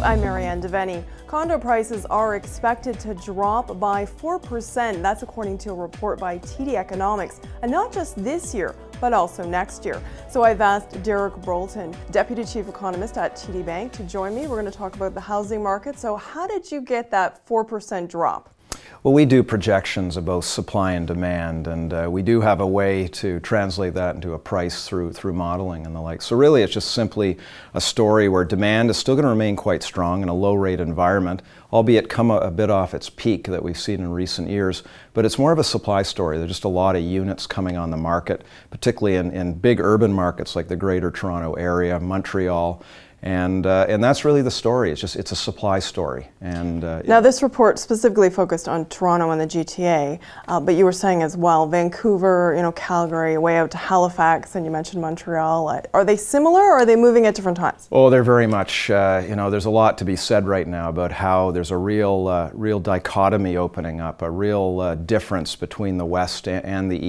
I'm MaryAnn. Condo prices are expected to drop by 4%. That's according to a report by Chief Economist, and not just this year, but also next year. So I've asked Derek Burleton, Deputy Chief Economist at TD Bank, to join me. We're going to talk about the housing market. So how did you get that 4% drop? Well, we do projections of both supply and demand, and we do have a way to translate that into a price through modeling and the like. So really it's just simply a story where demand is still going to remain quite strong in a low-rate environment, albeit come a bit off its peak that we've seen in recent years. But it's more of a supply story. There's just a lot of units coming on the market, particularly in big urban markets like the Greater Toronto Area, Montreal. And that's really the story. It's a supply story. And now this report specifically focused on Toronto and the GTA, but you were saying as well Vancouver, Calgary, way out to Halifax, and you mentioned Montreal. Are they similar, or are they moving at different times? Oh, they're very much. There's a lot to be said right now about how there's a real dichotomy opening up, a real difference between the West and the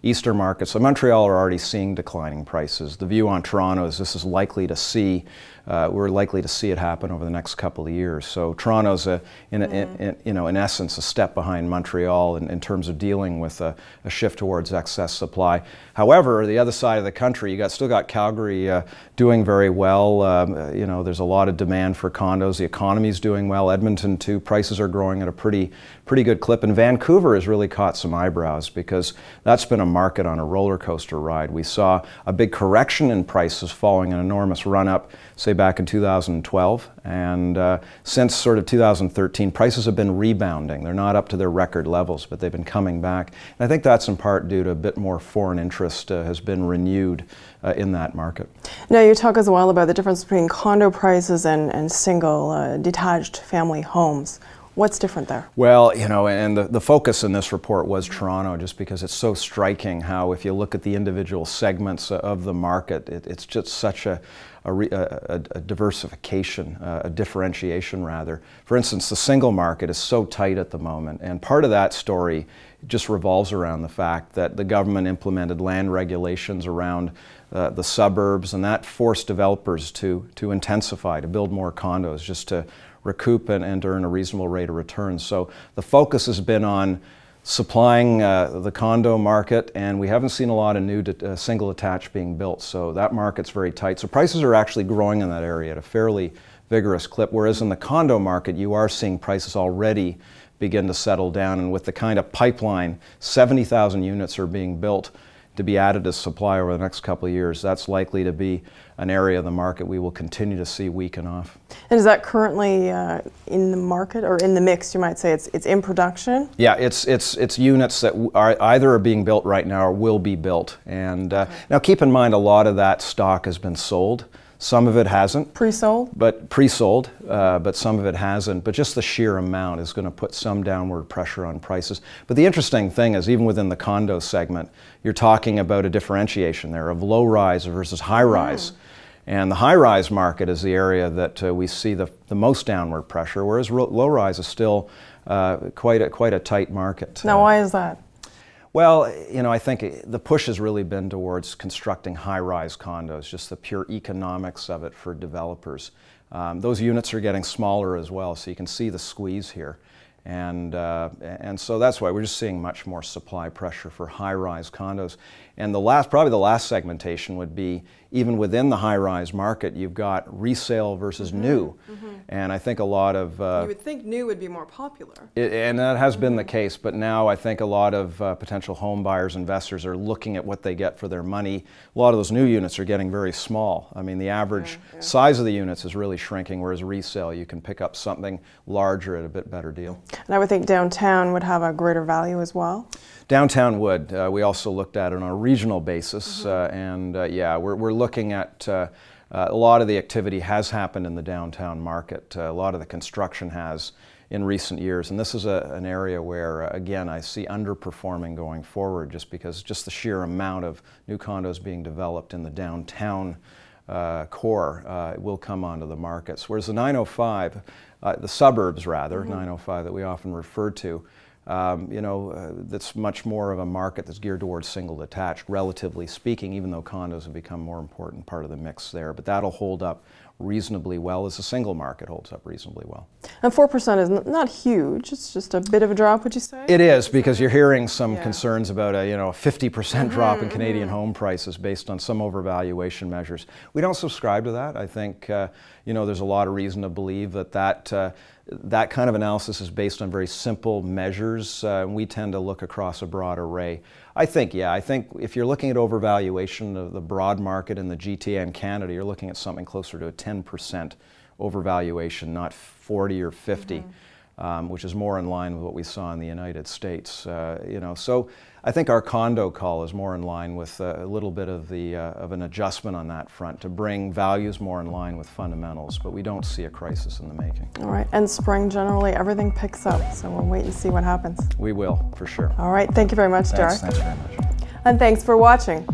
Eastern markets. So Montreal are already seeing declining prices. The view on Toronto is this is likely to see, we're likely to see it happen over the next couple of years. So Toronto's, in essence, a step behind Montreal in terms of dealing with a shift towards excess supply. However, the other side of the country, you still got Calgary doing very well. There's a lot of demand for condos. The economy's doing well. Edmonton too. Prices are growing at a pretty good clip. And Vancouver has really caught some eyebrows because that's been a market on a roller coaster ride. We saw a big correction in prices following an enormous run up, say back in 2012, and since sort of 2013, prices have been rebounding. They're not up to their record levels, but they've been coming back. And I think that's in part due to a bit more foreign interest has been renewed in that market. Now you talk as well about the difference between condo prices and single detached family homes. What's different there? Well, and the focus in this report was Toronto, just because it's so striking how if you look at the individual segments of the market, it's just such a diversification, a differentiation rather. For instance, the single market is so tight at the moment, and part of that story just revolves around the fact that the government implemented land regulations around the suburbs, and that forced developers to intensify, to build more condos, just to recoup and earn a reasonable rate of return. So the focus has been on supplying the condo market, and we haven't seen a lot of new single attached being built. So that market's very tight. So prices are actually growing in that area at a fairly vigorous clip, whereas in the condo market you are seeing prices already begin to settle down, and with the kind of pipeline, 70,000 units are being built to be added as supply over the next couple of years. That's likely to be an area of the market we will continue to see weaken off. And is that currently in the market, or in the mix, you might say? It's in production? Yeah, it's units that are being built right now or will be built. And now keep in mind, a lot of that stock has been sold. Some of it hasn't. Pre-sold? But pre-sold, but some of it hasn't. But just the sheer amount is going to put some downward pressure on prices. But the interesting thing is, even within the condo segment, you're talking about a differentiation there of low-rise versus high-rise. And the high-rise market is the area that we see the most downward pressure, whereas low-rise is still quite a tight market. Now, why is that? Well, I think the push has really been towards constructing high-rise condos, just the pure economics of it for developers. Those units are getting smaller as well, so you can see the squeeze here. And so that's why we're just seeing much more supply pressure for high-rise condos. And probably the last segmentation would be, even within the high-rise market, you've got resale versus new. And I think a lot of... you would think new would be more popular. And that has been the case, but now I think a lot of potential home buyers, investors are looking at what they get for their money. A lot of those new units are getting very small. I mean, the average size of the units is really shrinking, whereas resale, you can pick up something larger at a bit better deal. And I would think downtown would have a greater value as well? Downtown would. We also looked at it on a regional basis, yeah, we're looking at a lot of the activity has happened in the downtown market. A lot of the construction has in recent years, and this is an area where, again, I see underperforming going forward, just because the sheer amount of new condos being developed in the downtown core will come onto the markets. Whereas the 905, the suburbs rather, 905 that we often refer to, that's much more of a market that's geared towards single detached, relatively speaking, even though condos have become a more important part of the mix there. But that'll hold up reasonably well as the single market holds up reasonably well. And 4% is not huge. It's just a bit of a drop, would you say? It is, because you're hearing some concerns about a 50% drop in Canadian home prices based on some overvaluation measures. We don't subscribe to that. I think there's a lot of reason to believe that kind of analysis is based on very simple measures. We tend to look across a broad array. I think if you're looking at overvaluation of the broad market in the GTA and Canada, you're looking at something closer to a 10% overvaluation, not 40 or 50, which is more in line with what we saw in the United States. So I think our condo call is more in line with a little bit of an adjustment on that front to bring values more in line with fundamentals, but we don't see a crisis in the making. All right, and spring generally everything picks up, so we'll wait and see what happens. We will, for sure. All right, thank you very much, Derek. Thanks very much. And thanks for watching.